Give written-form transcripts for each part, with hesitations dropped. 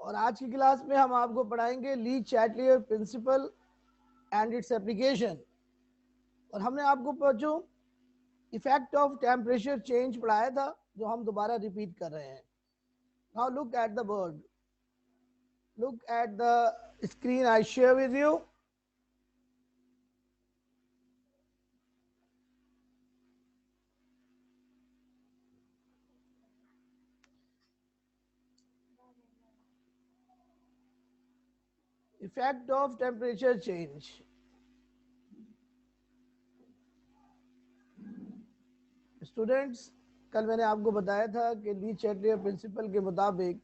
और आज की क्लास में हम आपको पढ़ाएंगे ली Chatelier principal and its application. और हमने आपको बच्चों इफेक्ट ऑफ टेम्परेचर चेंज पढ़ाया था, जो हम दोबारा रिपीट कर रहे हैं। Now look at the board, look at the screen I share with you. Effect of temperature change. Students, कल मैंने आपको बताया था कि ली चैटलियर प्रिंसिपल के मुताबिक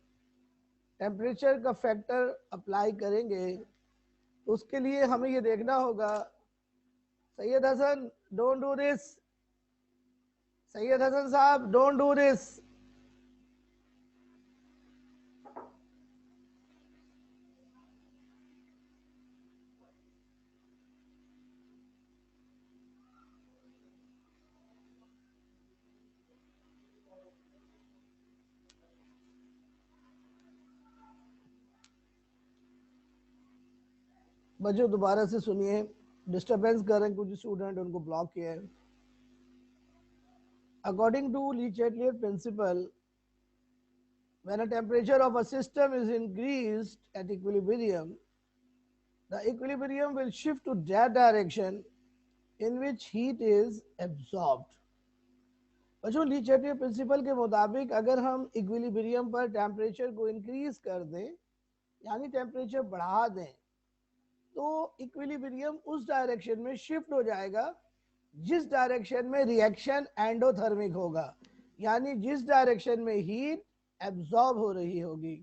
टेम्परेचर का फैक्टर अप्लाई करेंगे तो उसके लिए हमें ये देखना होगा, Syed Hasan don't do this, Syed Hasan साहब डोंट डू दिस। बच्चों दोबारा से सुनिए, डिस्टरबेंस कर रहे हैं कुछ स्टूडेंट, उनको ब्लॉक किया है। According to Le Chatelier principle, when a temperature of a system is increased at equilibrium, the equilibrium will shift to that direction in which heat is absorbed. बच्चों, ली चैटलियर प्रिंसिपल के मुताबिक अगर हम equilibrium पर temperature को increase कर दें, यानी टेम्परेचर बढ़ा दें, तो इक्विलिब्रियम उस डायरेक्शन में शिफ्ट हो जाएगा जिस डायरेक्शन में रिएक्शन एंडोथर्मिक होगा, यानी जिस डायरेक्शन में हीट एब्जॉर्ब हो रही होगी।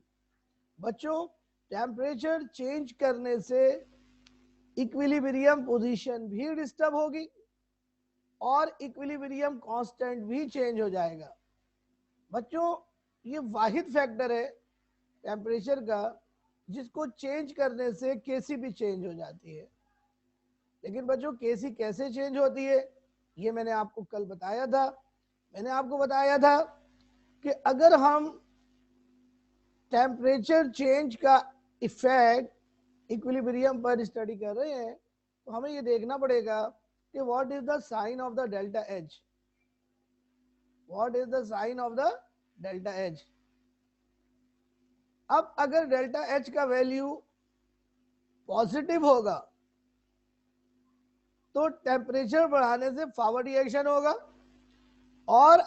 बच्चों, टेम्परेचर चेंज करने से इक्विलिब्रियम पोजीशन भी डिस्टर्ब होगी और इक्विलिब्रियम कांस्टेंट भी चेंज हो जाएगा। बच्चों, ये वाहिद फैक्टर है टेम्परेचर का जिसको चेंज करने से केसी भी चेंज हो जाती है। लेकिन बच्चों, केसी कैसे चेंज होती है ये मैंने आपको कल बताया था। मैंने आपको बताया था कि अगर हम टेम्परेचर चेंज का इफेक्ट इक्विलिब्रियम पर स्टडी कर रहे हैं तो हमें ये देखना पड़ेगा कि what is the sign of the delta H, what is the sign of the delta H. अब अगर डेल्टा एच का वैल्यू पॉजिटिव होगा तो टेम्परेचर बढ़ाने से फॉरवर्ड रिएक्शन होगा, और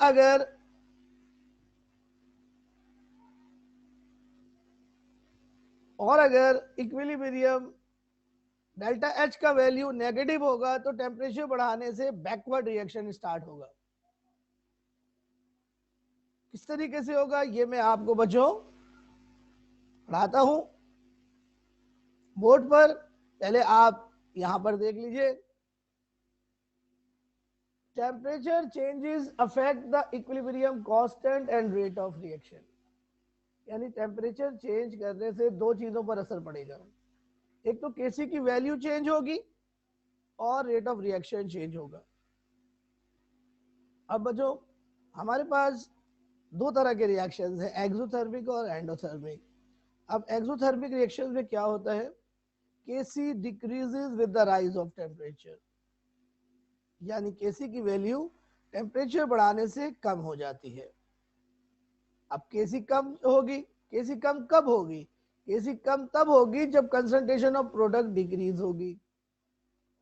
अगर इक्विलिब्रियम डेल्टा एच का वैल्यू नेगेटिव होगा तो टेम्परेचर बढ़ाने से बैकवर्ड रिएक्शन स्टार्ट होगा। किस तरीके से होगा ये मैं आपको बच्चों पढ़ाता हूं बोर्ड पर। पहले आप यहां पर देख लीजिए, temperature changes affect the equilibrium constant and rate of reaction. यानी टेम्परेचर चेंज करने से दो चीजों पर असर पड़ेगा, एक तो केसी की वैल्यू चेंज होगी और रेट ऑफ रिएक्शन चेंज होगा। अब बच्चों, हमारे पास दो तरह के रिएक्शंस हैं, एक्सोथर्मिक और एंडोथर्मिक। अब एक्सोथर्मिक रिएक्शन में क्या होता है, KC decreases with the rise of temperature, यानी केसी की वैल्यू टेम्परेचर बढ़ाने से कम हो जाती है। अब केसी कम होगी, केसी कम कब होगी, केसी कम तब होगी जब कंसंट्रेशन ऑफ प्रोडक्ट डिक्रीज होगी।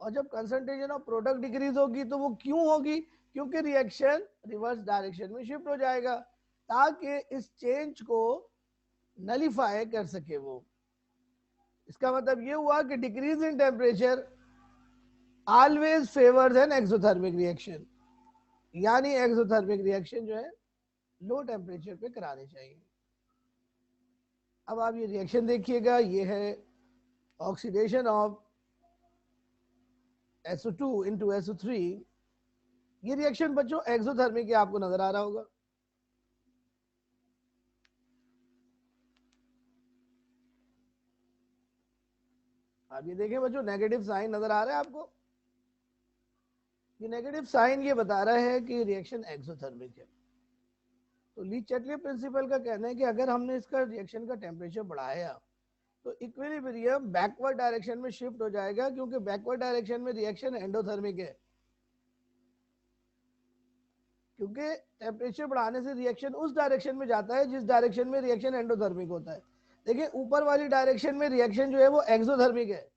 और जब कंसंट्रेशन ऑफ प्रोडक्ट डिक्रीज होगी तो वो क्यों होगी, क्योंकि रिएक्शन रिवर्स डायरेक्शन में शिफ्ट हो जाएगा ताकि इस चेंज को नलीफाई कर सके वो। इसका मतलब ये हुआ कि decrease in temperature always favours an exothermic reaction, यानी एक्सोथर्मिक रिएक्शन जो है लो टेम्परेचर पे कराने चाहिए। अब आप ये रिएक्शन देखिएगा, ये है oxidation of SO2 into SO3। ये रिएक्शन बच्चों एक्सोथर्मिक आपको नजर आ रहा होगा। आप ये देखें बच्चों, नेगेटिव साइन नजर आ रहा है आपको। ये नेगेटिव साइन ये बता रहा है कि रिएक्शन एक्सोथर्मिक है। तो ली चैटलियर प्रिंसिपल का कहना है कि अगर हमने इसका रिएक्शन का टेम्परेचर बढ़ाया तो इक्विलिब्रियम बैकवर्ड डायरेक्शन में शिफ्ट हो जाएगा, क्योंकि बैकवर्ड डायरेक्शन में रिएक्शन एंडोथर्मिक है। क्योंकि टेम्परेचर बढ़ाने से रिएक्शन उस डायरेक्शन में जाता है जिस डायरेक्शन में रिएक्शन एंडोथर्मिक होता है। देखिए ऊपर वाली डायरेक्शन में रिएक्शन जो है वो एक्सोथर्मिक है,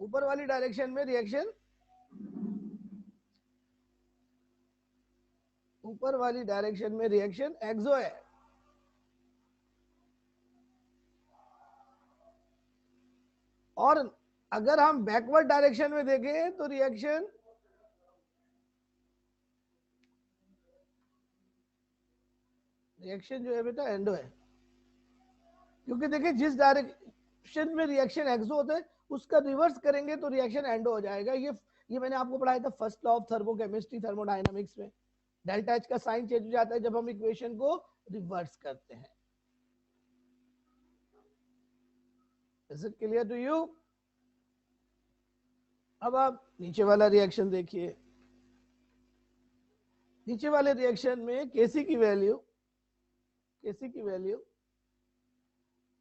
ऊपर वाली डायरेक्शन में रिएक्शन एक्सो है। और अगर हम बैकवर्ड डायरेक्शन में देखें तो रिएक्शन जो है बेटा एंडो है, क्योंकि देखिए जिस डायरेक्शन में रिएक्शन एक्सो होता है उसका रिवर्स करेंगे तो रिएक्शन एंडो हो जाएगा। ये मैंने आपको पढ़ाया था first law of thermochemistry thermodynamics में। डेल्टा एच का साइन चेंज हो जाता है जब हम इक्वेशन को रिवर्स करते हैं। Is it clear to you? अब आप नीचे वाला रिएक्शन देखिए। नीचे वाले रिएक्शन में केसी की वैल्यू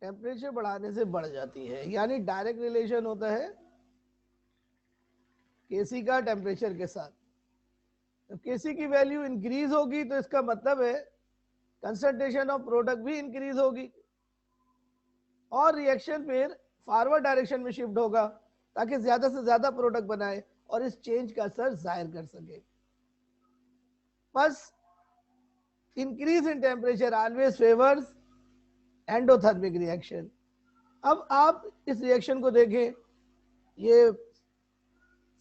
टेम्परेचर बढ़ाने से बढ़ जाती है, यानी डायरेक्ट रिलेशन होता है केसी का टेम्परेचर के साथ। जब केसी की वैल्यू इंक्रीज होगी तो इसका मतलब है कंसंट्रेशन ऑफ प्रोडक्ट भी इंक्रीज होगी और रिएक्शन फिर फॉरवर्ड डायरेक्शन में शिफ्ट होगा ताकि ज्यादा से ज्यादा प्रोडक्ट बनाए और इस चेंज का असर जाहिर कर सके। बस increase in temperature always favours endothermic reaction. अब आप इस रिएक्शन को देखें, ये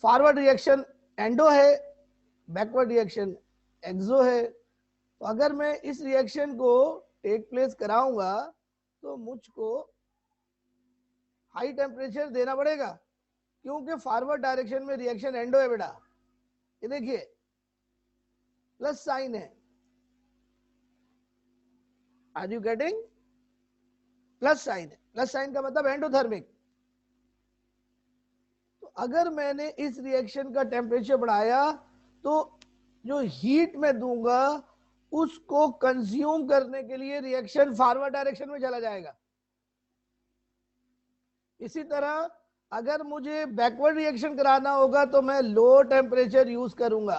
फॉरवर्ड रिएक्शन एंडो है, बैकवर्ड रिएक्शन एक्सो है। तो अगर मैं इस रिएक्शन को टेक प्लेस कराऊंगा तो मुझको हाई टेम्परेचर देना पड़ेगा, क्योंकि फॉरवर्ड डायरेक्शन में रिएक्शन एंडो है बेटा। ये देखिए प्लस साइन है, are you getting? Plus sign है, प्लस साइन का मतलब एंडोथर्मिक। तो अगर मैंने इस रिएक्शन का टेम्परेचर बढ़ाया तो जो हीट मैं दूंगा उसको कंज्यूम करने के लिए रिएक्शन फॉरवर्ड डायरेक्शन में चला जाएगा। इसी तरह अगर मुझे बैकवर्ड रिएक्शन कराना होगा तो मैं लो टेम्परेचर यूज करूंगा,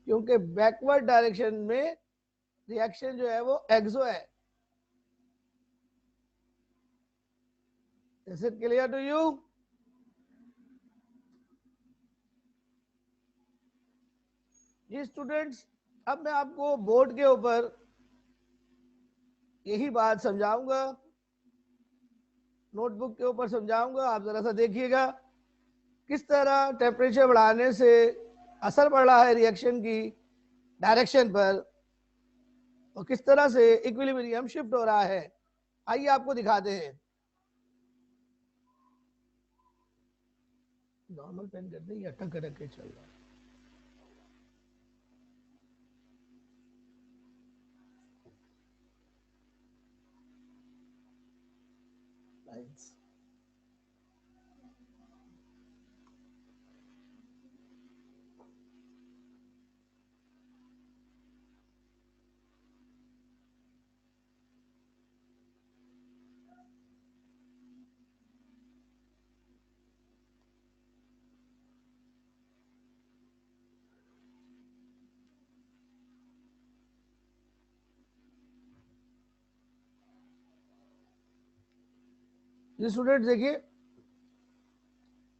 क्योंकि बैकवर्ड डायरेक्शन में रिएक्शन जो है वो एक्सो है। Is it clear to you? जी स्टूडेंट्स, अब मैं आपको बोर्ड के ऊपर यही बात समझाऊंगा, नोटबुक के ऊपर समझाऊंगा। आप जरा सा देखिएगा किस तरह टेम्परेचर बढ़ाने से असर पड़ रहा है रिएक्शन की डायरेक्शन पर और किस तरह से इक्विलिब्रियम शिफ्ट हो रहा है। आइए आपको दिखाते हैं। नॉर्मल पेन कर दें या अटक अटक के चल रहा है? लाइन्स स्टूडेंट देखिए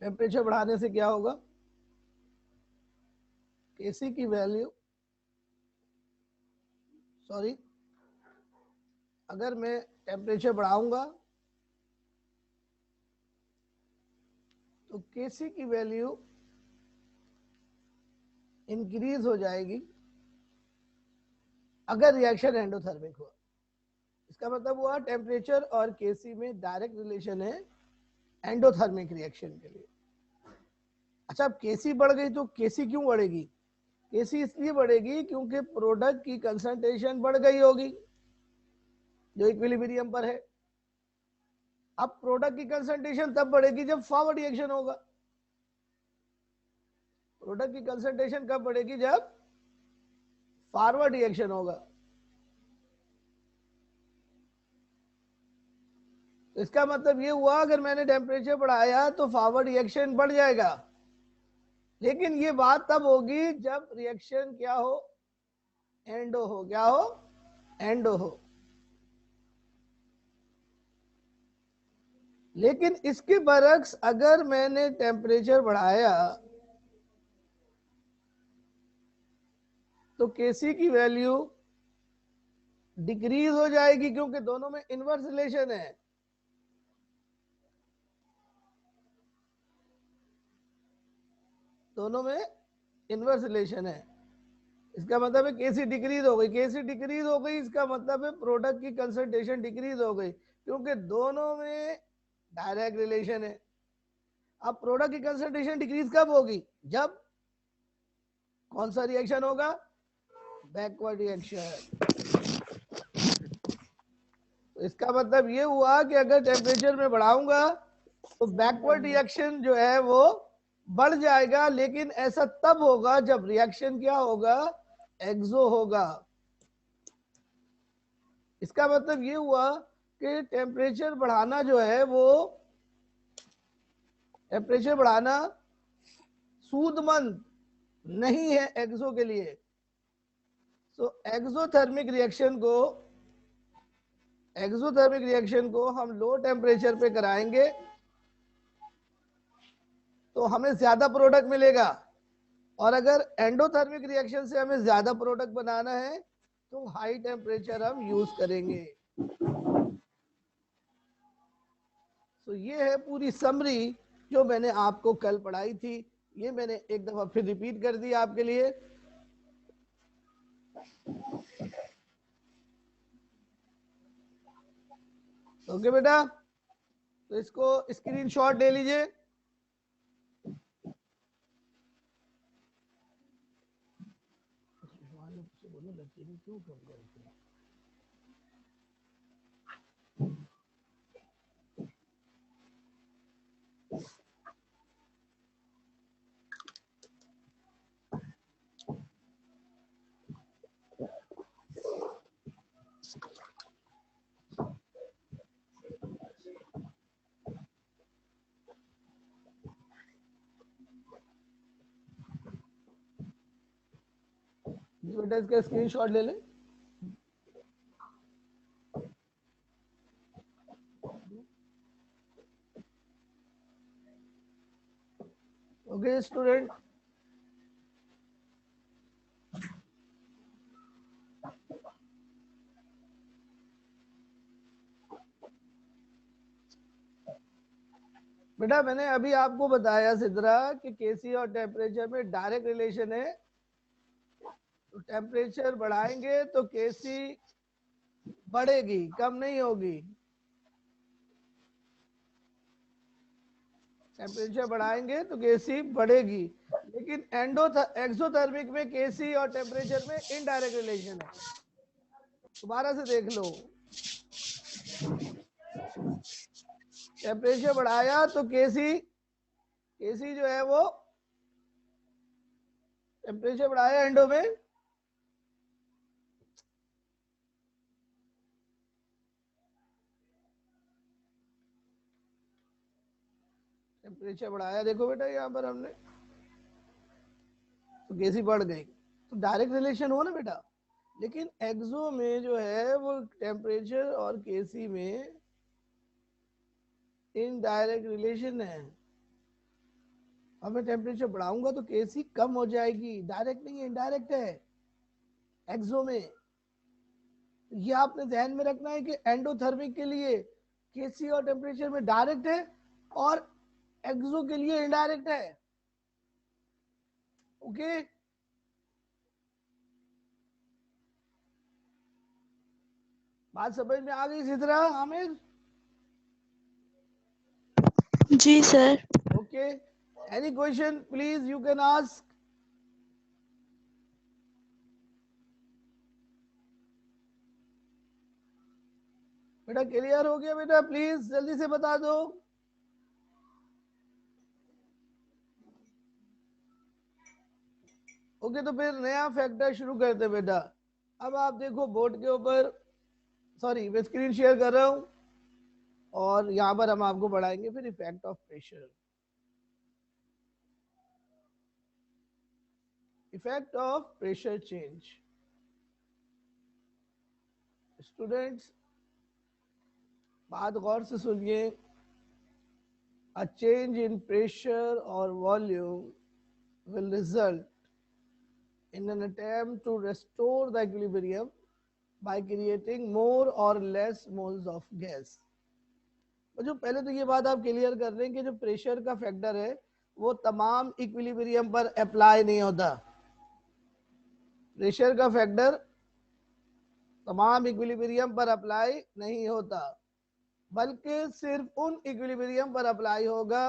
टेम्परेचर बढ़ाने से क्या होगा। केसी की वैल्यू अगर मैं टेम्परेचर बढ़ाऊंगा तो केसी की वैल्यू इंक्रीज हो जाएगी अगर रिएक्शन एंडोथर्मिक हुआ। इसका मतलब हुआ टेम्परेचर और केसी में डायरेक्ट रिलेशन है एंडोथर्मिक रिएक्शन के लिए। अच्छा, अब केसी बढ़ गई तो केसी क्यों बढ़ेगी? केसी इसलिए बढ़ेगी क्योंकि प्रोडक्ट की कंसंट्रेशन बढ़ गई होगी जो इक्विलिब्रियम पर है। अब प्रोडक्ट की कंसंट्रेशन तब बढ़ेगी जब फॉरवर्ड रिएक्शन होगा। प्रोडक्ट की कंसंट्रेशन कब बढ़ेगी? जब फॉरवर्ड रिएक्शन होगा। तो इसका मतलब ये हुआ अगर मैंने टेम्परेचर बढ़ाया तो फॉरवर्ड रिएक्शन बढ़ जाएगा, लेकिन ये बात तब होगी जब रिएक्शन क्या हो, एंडो हो। क्या हो? एंडो हो। लेकिन इसके बरक्स अगर मैंने टेम्परेचर बढ़ाया तो केसी की वैल्यू डिक्रीज हो जाएगी, क्योंकि दोनों में इनवर्स रिलेशन है। दोनों में इनवर्स रिलेशन है। इसका मतलब है केसी डिक्रीज हो गई। केसी डिक्रीज हो गई इसका मतलब है प्रोडक्ट की कंसंट्रेशन डिक्रीज हो गई, क्योंकि दोनों में डायरेक्ट रिलेशन है। अब प्रोडक्ट की कंसंट्रेशन डिक्रीज कब होगी? जब कौन सा रिएक्शन होगा? Backward reaction. तो इसका मतलब ये हुआ कि अगर टेम्परेचर में बढ़ाऊंगा तो बैकवर्ड रिएक्शन जो है वो बढ़ जाएगा, लेकिन ऐसा तब होगा जब रिएक्शन क्या होगा? एक्सो होगा। इसका मतलब ये हुआ कि टेम्परेचर बढ़ाना जो है वो, टेम्परेचर बढ़ाना सूदमंद नहीं है एक्सो के लिए। सो एक्सोथर्मिक रिएक्शन को हम लो टेम्परेचर पे कराएंगे तो हमें ज्यादा प्रोडक्ट मिलेगा, और अगर एंडोथर्मिक रिएक्शन से हमें ज्यादा प्रोडक्ट बनाना है तो हाई टेम्परेचर हम यूज करेंगे। तो ये है पूरी समरी जो मैंने आपको कल पढ़ाई थी। ये मैंने एक दफा फिर रिपीट कर दी आपके लिए। ओके बेटा, तो इसको स्क्रीनशॉट ले लीजिए। क्यों कम करते हैं? बेटा इसका स्क्रीनशॉट ले लें। ओके स्टूडेंट, बेटा मैंने अभी आपको बताया सिद्रा कि केसी और टेम्परेचर में डायरेक्ट रिलेशन है। तो टेम्परेचर बढ़ाएंगे तो केसी बढ़ेगी, कम नहीं होगी। टेम्परेचर बढ़ाएंगे तो केसी बढ़ेगी, लेकिन एक्सोथर्मिक में केसी और टेम्परेचर में इनडायरेक्ट रिलेशन है। दोबारा से देख लो, टेम्परेचर बढ़ाया तो केसी जो है वो, टेम्परेचर बढ़ाया एंडो में, टेम्परेचर बढ़ाया, देखो बेटा यहाँ पर हमने, तो केसी बढ़ गई। तो डायरेक्ट रिलेशन हो ना बेटा। लेकिन एक्सो में जो है वो टेम्परेचर और केसी में इनडायरेक्ट रिलेशन है। अब मैं टेम्परेचर बढ़ाऊंगा तो केसी कम हो जाएगी, डायरेक्ट नहीं है, इनडायरेक्ट है एक्सो में। ये आपने ध्यान में रखना है कि एंडोथर्मिक के लिए केसी और टेम्परेचर में डायरेक्ट है और एक्सो के लिए इनडायरेक्ट है। ओके, बात समझ में आ गई इसी तरह आमिर? जी sir. Okay, any question please you can ask. बेटा क्लियर हो गया बेटा? प्लीज जल्दी से बता दो। ओके, तो फिर नया फैक्टर शुरू करते बेटा। अब आप देखो बोर्ड के ऊपर, सॉरी मैं स्क्रीन शेयर कर रहा हूं। और यहाँ पर हम आपको पढ़ाएंगे फिर effect of pressure. Effect of pressure change. Students बात गौर से सुनिए। A change in pressure or volume will result in an attempt to restore the equilibrium by creating more or less moles of gas। जो पहले तो ये बात आप clear कर रहे हैं कि जो प्रेशर का फैक्टर है वो तमाम इक्विलिब्रियम पर अप्लाई नहीं होता। प्रेशर का फैक्टर तमाम इक्विलिब्रियम पर अप्लाई नहीं होता, बल्कि सिर्फ उन इक्विलिब्रियम पर अप्लाई होगा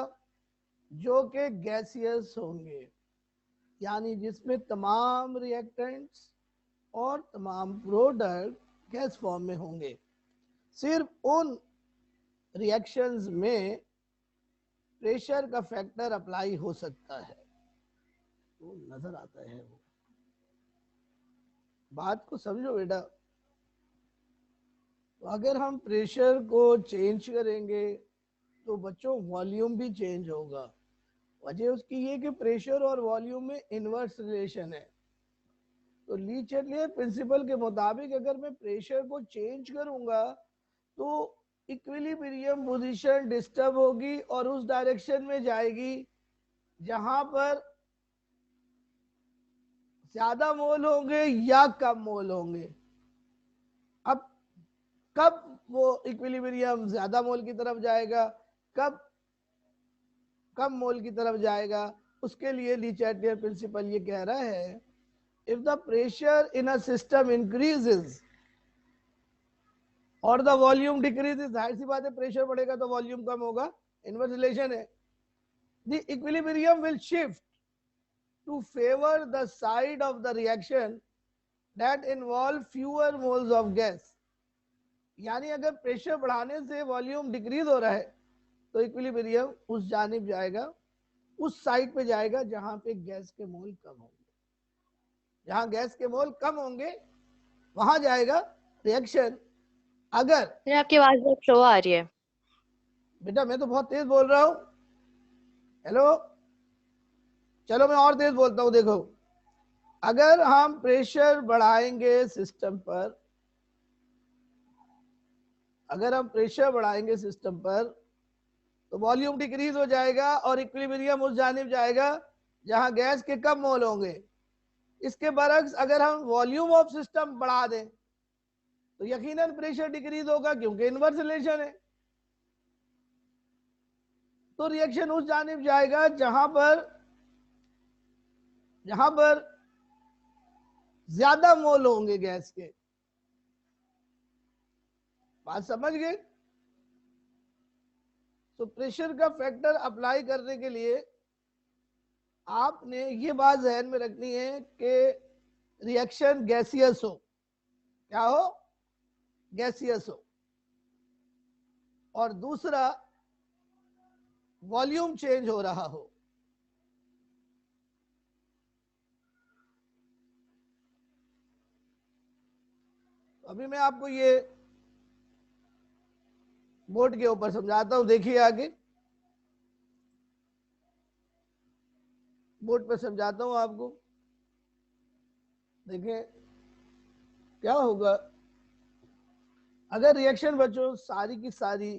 जो कि गैसियस होंगे, यानी जिसमें तमाम रिएक्टेंट्स और तमाम प्रोडक्ट गैस फॉर्म में होंगे। सिर्फ उन रिएक्शंस में प्रेशर का फैक्टर अप्लाई हो सकता है। तो नजर आता है वो, बात को समझो बेटा। तो अगर हम प्रेशर को चेंज करेंगे तो बच्चों वॉल्यूम भी चेंज होगा। वजह उसकी ये कि प्रेशर और वॉल्यूम में इनवर्स रिलेशन है। तो ली चैटलियर प्रिंसिपल के मुताबिक अगर मैं प्रेशर को चेंज करूंगा तो इक्विलिब्रियम पोजीशन डिस्टर्ब होगी और उस डायरेक्शन में जाएगी जहां पर ज्यादा मोल होंगे या कम मोल होंगे। अब कब वो इक्विलिब्रियम ज्यादा मोल की तरफ जाएगा, कब कम मोल की तरफ जाएगा, उसके लिए ली चैटलियर प्रिंसिपल ये कह रहा है if the pressure in a system increases और द वॉल्यूम डिक्रीजेस, जाहिर सी बात है प्रेशर बढ़ेगा तो वॉल्यूम कम होगा, इनवर्स रिलेशन है। The equilibrium will shift to favour the side of the reaction that involve fewer moles of gas. यानी अगर प्रेशर बढ़ाने से वॉल्यूम डिक्रीज हो रहा है तो इक्विलिब्रियम उस जानिब जाएगा, उस साइड पे जाएगा जहां पे गैस के मोल कम होंगे। जहां गैस के मोल कम होंगे वहां जाएगा रिएक्शन। अगर आपकी आवाज बहुत स्लो आ रही है। बेटा मैं तो बहुत तेज बोल रहा हूं। हेलो, चलो मैं और तेज बोलता हूं। देखो, अगर हम प्रेशर बढ़ाएंगे सिस्टम पर, अगर हम प्रेशर बढ़ाएंगे सिस्टम पर तो वॉल्यूम डिक्रीज हो जाएगा और इक्विलिब्रियम उस जानिब जाएगा जहां गैस के कम मोल होंगे। इसके बरक्स अगर हम वॉल्यूम ऑफ सिस्टम बढ़ा दें तो यकीनन प्रेशर डिक्रीज होगा क्योंकि इनवर्स रिलेशन है। तो रिएक्शन उस जानिब जाएगा जहां पर ज्यादा मोल होंगे गैस के। बात समझ गए? तो प्रेशर का फैक्टर अप्लाई करने के लिए आपने ये बात ध्यान में रखनी है कि रिएक्शन गैसियस हो। क्या हो? गैसियस हो। और दूसरा, वॉल्यूम चेंज हो रहा हो। अभी मैं आपको ये बोर्ड के ऊपर समझाता हूं, देखिए आगे बोर्ड पर समझाता हूं आपको। देखिए क्या होगा अगर रिएक्शन बच्चों सारी की सारी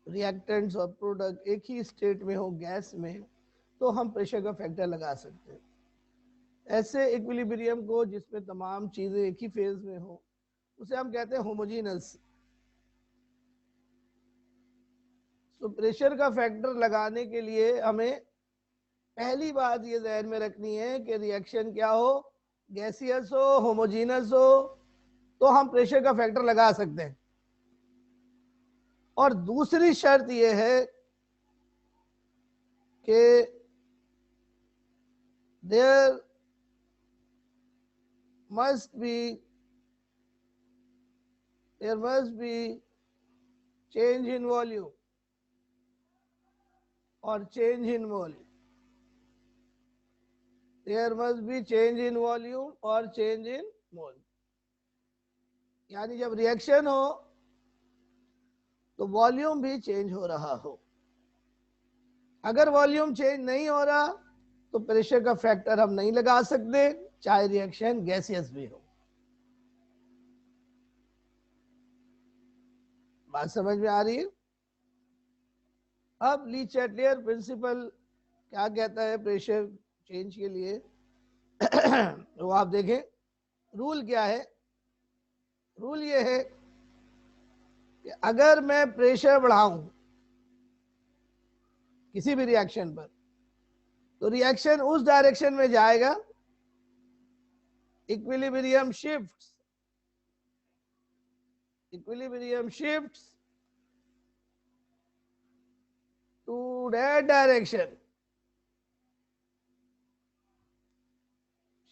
रिएक्टेंट्स और प्रोडक्ट एक ही स्टेट में हो गैस में, तो हम प्रेशर का फैक्टर लगा सकते हैं। ऐसे इक्विलिब्रियम को जिसमें तमाम चीजें एक ही फेज में हो उसे हम कहते हैं होमोजीनस। तो प्रेशर का फैक्टर लगाने के लिए हमें पहली बात ये ध्यान में रखनी है कि रिएक्शन क्या हो, गैसियस हो, होमोजीनस हो, तो हम प्रेशर का फैक्टर लगा सकते हैं। और दूसरी शर्त यह है कि there must be change in volume और change in mole. There must be change in volume or change in mole. यानी जब रिएक्शन हो तो वॉल्यूम भी चेंज हो रहा हो। अगर वॉल्यूम चेंज नहीं हो रहा तो प्रेशर का फैक्टर हम नहीं लगा सकते, चाहे रिएक्शन गैसियस भी हो। बात समझ में आ रही है? अब ली चैटलियर प्रिंसिपल क्या कहता है प्रेशर चेंज के लिए? वो आप देखें, रूल क्या है? रूल ये है कि अगर मैं प्रेशर बढ़ाऊं किसी भी रिएक्शन पर, तो रिएक्शन उस डायरेक्शन में जाएगा, equilibrium shifts, equilibrium shifts to that direction,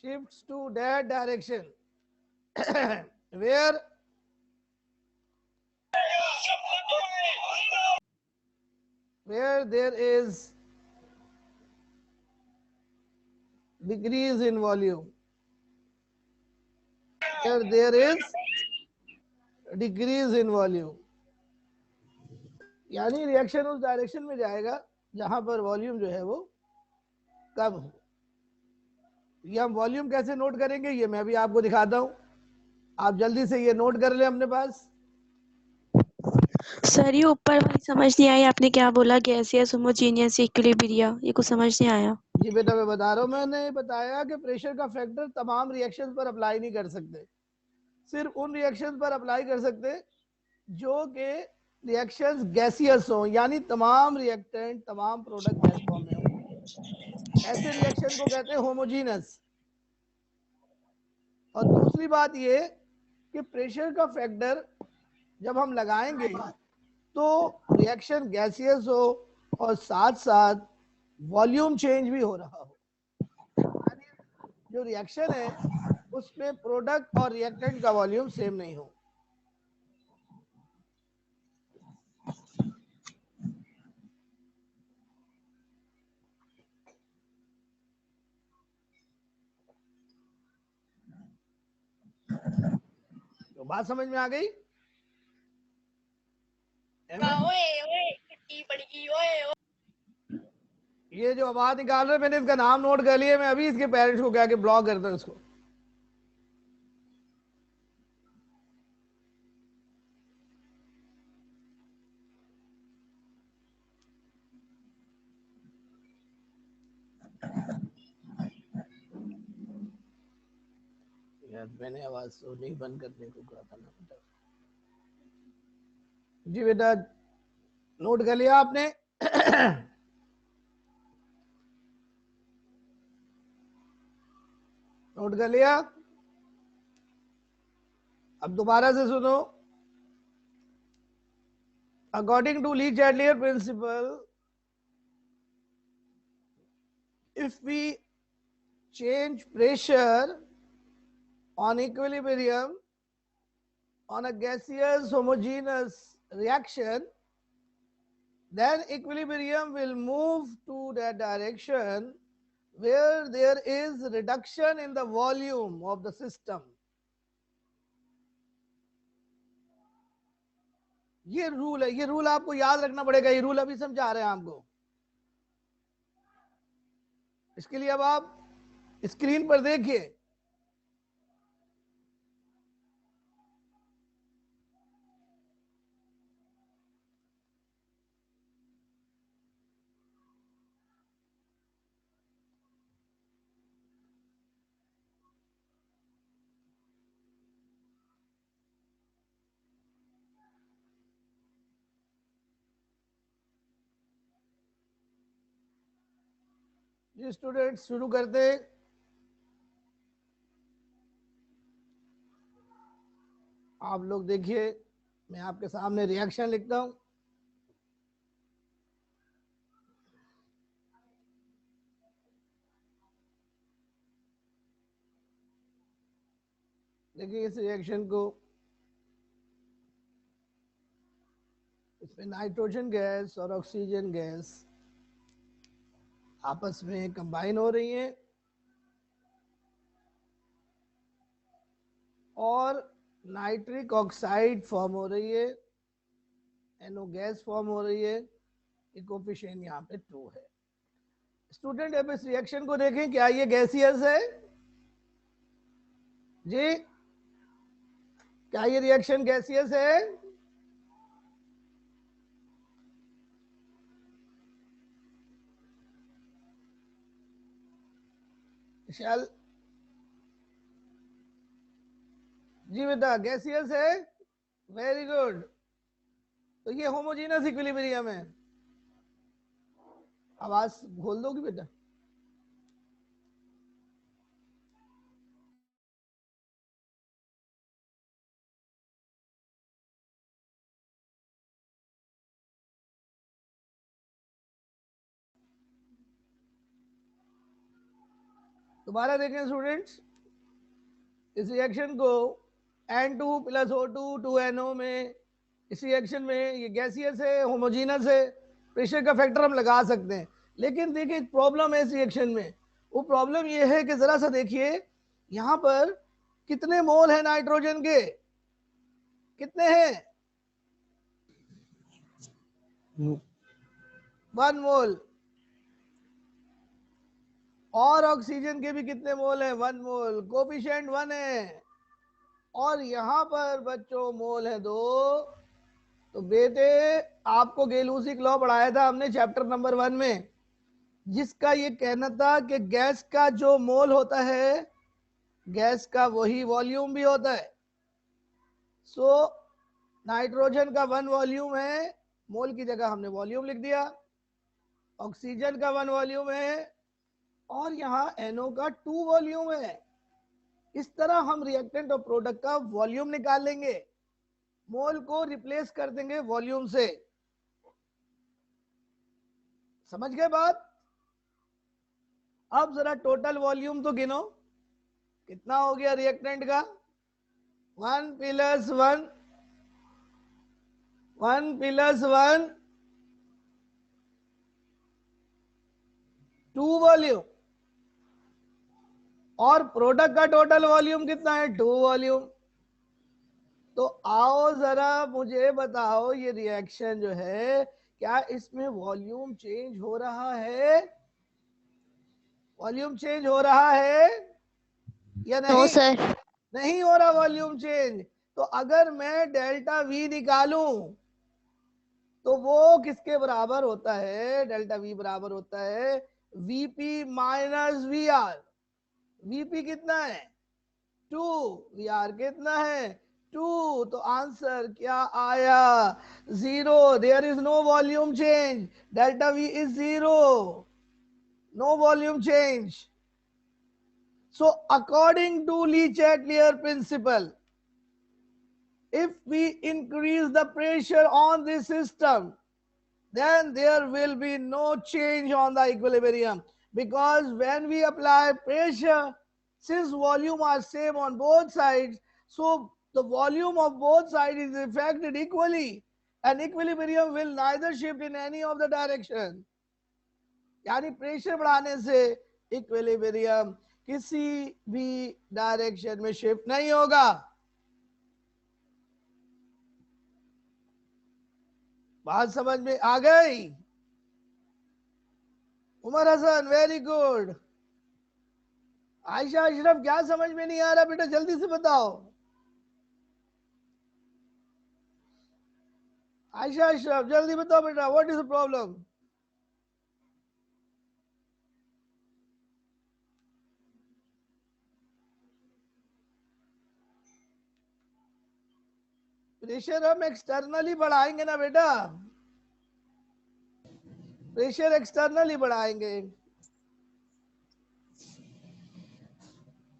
shifts to that direction where there is decrease in volume, where there is decrease in volume, यानी रिएक्शन उस डायरेक्शन में जाएगा जहां पर वॉल्यूम जो है वो कम हो। ये हम वॉल्यूम कैसे नोट करेंगे ये मैं भी आपको दिखाता हूं, आप जल्दी से ये नोट कर लें अपने पास। सर ये ऊपर वाली समझ नहीं आई, आपने क्या बोला? गैसियस, होमोजीनियस, इक्विलिब्रिया, ये कुछ समझ नहीं आया। जी बेटा मैं बता रहा हूं, मैंने बताया कि प्रेशर का फैक्टर तमाम रिएक्शन पर अप्लाई नहीं कर सकते, सिर्फ उन रिएक्शन पर अप्लाई कर सकते जो कि रिएक्शंस गैसियस हो, यानी तमाम रिएक्टेंट तमाम प्रोडक्ट गैस फॉर्म में हो। ऐसे रिएक्शन को कहते हैं होमोजीनस। और दूसरी बात ये कि प्रेशर का फैक्टर जब हम लगाएंगे तो रिएक्शन गैसियस हो और साथ साथ वॉल्यूम चेंज भी हो रहा हो, यानी जो रिएक्शन है उसमें प्रोडक्ट और रिएक्टेंट का वॉल्यूम सेम नहीं हो। तो बात समझ में आ गई? ये जो आवाज निकाल रहे मैंने इसका नाम नोट कर लिया, मैं अभी इसके पेरेंट्स को कह के ब्लॉक करता हूं इसको। यार मैंने आवाज तो नहीं बंद करने को कहा था ना बेटा। जी बेटा नोट कर लिया आपने? नोट कर लिया? अब दोबारा से सुनो। According to Le Chatelier principle, if we change pressure on equilibrium on a gaseous homogeneous reaction, then equilibrium will move to that direction where there is reduction in the volume of the system. ये rule है, ये rule आपको याद रखना पड़ेगा, ये rule अभी समझा रहे हैं आपको। इसके लिए अब आप स्क्रीन पर देखिए, जी स्टूडेंट्स शुरू करते हैं। आप लोग देखिए, मैं आपके सामने रिएक्शन लिखता हूं। देखिए इस रिएक्शन को, इसमें नाइट्रोजन गैस और ऑक्सीजन गैस आपस में कंबाइन हो रही हैं और नाइट्रिक ऑक्साइड फॉर्म हो रही है, NO गैस फॉर्म हो रही है, कोफिशिएंट यहाँ पे 2 है। स्टूडेंट अब इस रिएक्शन को देखें, क्या ये गैसियस है जी? क्या ये रिएक्शन गैसियस है? शैल जी बेटा गैसियस है, वेरी गुड। तो ये होमोजीनस इक्विलिब्रियम है। आवाज खोल दोगी बेटा? दोबारा देखें स्टूडेंट्स, इस रिएक्शन को N2 प्लस O2 2NO में, इस रिएक्शन में ये गैसियस है, होमोजीनस है, प्रेशर का फैक्टर हम लगा सकते हैं। लेकिन देखिए एक प्रॉब्लम है इस रिएक्शन में। वो प्रॉब्लम ये है कि जरा सा देखिए यहाँ पर कितने मोल है नाइट्रोजन के, कितने हैं? 1 मोल। और ऑक्सीजन के भी कितने मोल है? 1 मोल। कोफिशिएंट 1 है। और यहां पर बच्चों मोल है 2। तो बेटे आपको गेलूसिक लॉ पढ़ाया था हमने चैप्टर नंबर 1 में, जिसका ये कहना था कि गैस का जो मोल होता है, गैस का वही वॉल्यूम भी होता है। सो नाइट्रोजन का 1 वॉल्यूम है, मोल की जगह हमने वॉल्यूम लिख दिया। ऑक्सीजन का 1 वॉल्यूम है और यहाँ NO का 2 वॉल्यूम है। इस तरह हम रिएक्टेंट और प्रोडक्ट का वॉल्यूम निकाल लेंगे, मोल को रिप्लेस कर देंगे वॉल्यूम से। समझ गए बात? अब जरा टोटल वॉल्यूम तो गिनो, कितना हो गया रिएक्टेंट का? 1 प्लस 1, 1 प्लस 1, 2 वॉल्यूम। और प्रोडक्ट का टोटल वॉल्यूम कितना है? 2 वॉल्यूम। तो आओ जरा मुझे बताओ, ये रिएक्शन जो है क्या इसमें वॉल्यूम चेंज हो रहा है? वॉल्यूम चेंज हो रहा है या नहीं? No sir. नहीं हो रहा वॉल्यूम चेंज। तो अगर मैं डेल्टा V निकालूं तो वो किसके बराबर होता है? डेल्टा V बराबर होता है VP माइनस VR। VP कितना है? 2। VR कितना है? 2। तो आंसर क्या आया? 0। There is no volume change, delta V is 0, no volume change. So according to Le-Chatelier principle, if we increase the pressure on this system, then there will be no change on the equilibrium, because when we apply pressure, since volume are same on both sides, so the volume of both sides is affected equally and equilibrium will neither shift in any of the direction. यानी pressure बढ़ाने से equilibrium किसी भी direction में shift नहीं होगा। बात समझ में आ गई? Umar Hasan very good. आयशा अशरफ क्या समझ में नहीं आ रहा बेटा, जल्दी से बताओ। आयशा अशरफ जल्दी बताओ बेटा, what is the problem? Pressure हम एक्सटर्नली बढ़ाएंगे ना बेटा, प्रेशर एक्सटर्नली बढ़ाएंगे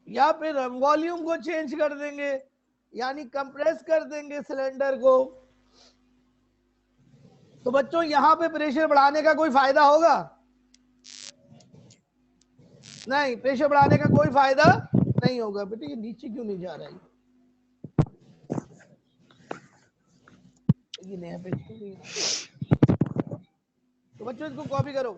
या फिर हम वॉल्यूम को चेंज कर देंगे, यानी कंप्रेस कर देंगे सिलेंडर को। तो बच्चों यहां पे प्रेशर बढ़ाने का कोई फायदा होगा? नहीं, प्रेशर बढ़ाने का कोई फायदा नहीं होगा। बेटे ये नीचे क्यों नहीं जा रहा है? ये नया पेज क्यों नहीं? तो बच्चों इसको कॉपी करो।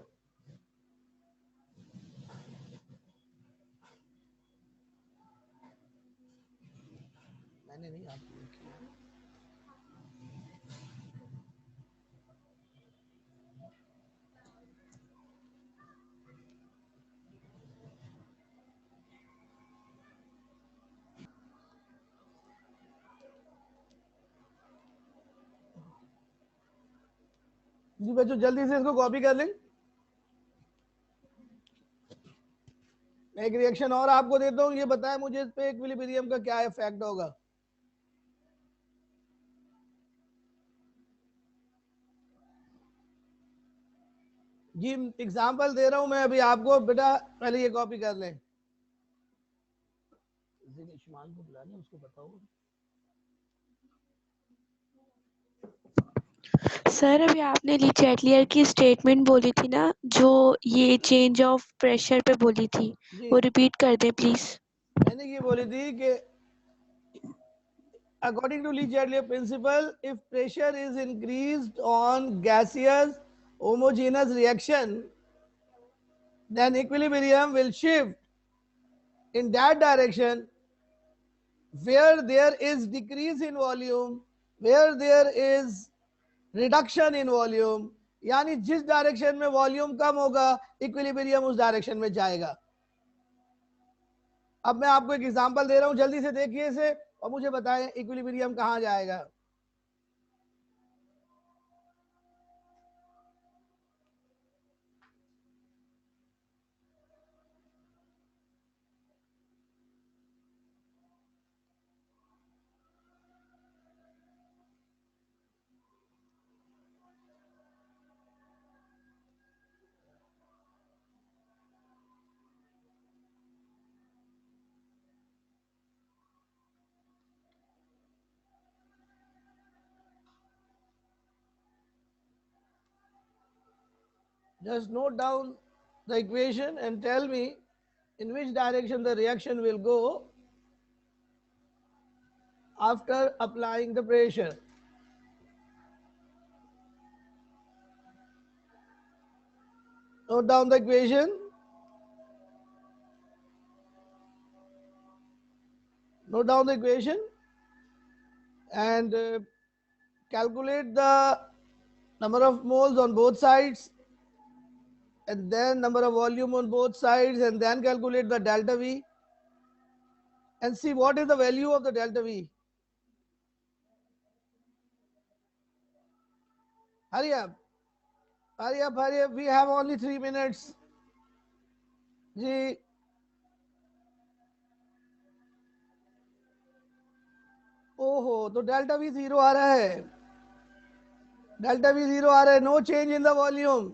मैंने नहीं, आप जी बच्चों जल्दी से इसको कॉपी कर लें। मैं एक रिएक्शन और आपको देता हूँ, ये बताएं मुझे इस पे इक्विलिब्रियम का क्या इफेक्ट होगा। जी एग्जांपल दे रहा हूं मैं अभी आपको, बेटा पहले ये कॉपी कर लें। को बुला लें, उसको बताओ। सर अभी आपने ली चैटलियर की स्टेटमेंट बोली थी ना, जो ये चेंज ऑफ प्रेशर पे बोली थी, जी वो रिपीट कर दें प्लीज। मैंने ये बोली थी कि according to Lee Chatelier's principle, if pressure is increased on gaseous homogeneous reaction, then equilibrium will shift in that direction where there is decrease in volume, where there is reduction in volume, यानी जिस direction में volume कम होगा equilibrium उस direction में जाएगा। अब मैं आपको एक एग्जांपल दे रहा हूं, जल्दी से देखिए इसे और मुझे बताएं इक्विलिब्रियम कहां जाएगा। Just note down the equation and tell me in which direction the reaction will go after applying the pressure. Note down the equation. Note down the equation and calculate the number of moles on both sides and then number of volume on both sides, and then calculate the delta V and see what is the value of the delta V. Hurry up. Hurry up, hurry up. We have only 3 minutes. जी ओहो, तो delta we zero आ रहा है, delta we zero आ रहा है, no change in the volume.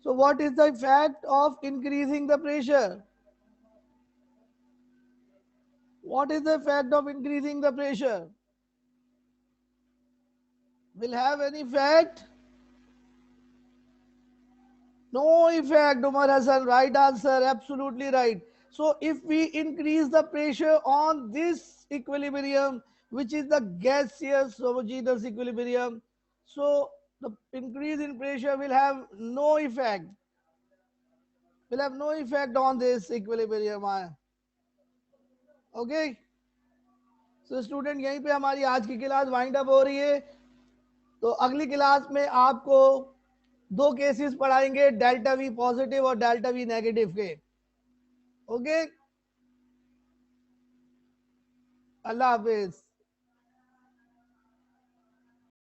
So what is the effect of increasing the pressure? What is the effect of increasing the pressure? Will have any effect? No effect, Umar Hassan. Right answer, absolutely right. So if we increase the pressure on this equilibrium, which is the gaseous homogeneous equilibrium, so the increase in pressure will have no effect. Will have no effect on this equilibrium. Okay. So student यहीं पे हमारी आज की class wind up हो रही है। तो अगली क्लास में आपको 2 केसेस पढ़ाएंगे, डेल्टा वी पॉजिटिव और डेल्टा वी नेगेटिव के। ओके, अल्लाह हाफिज।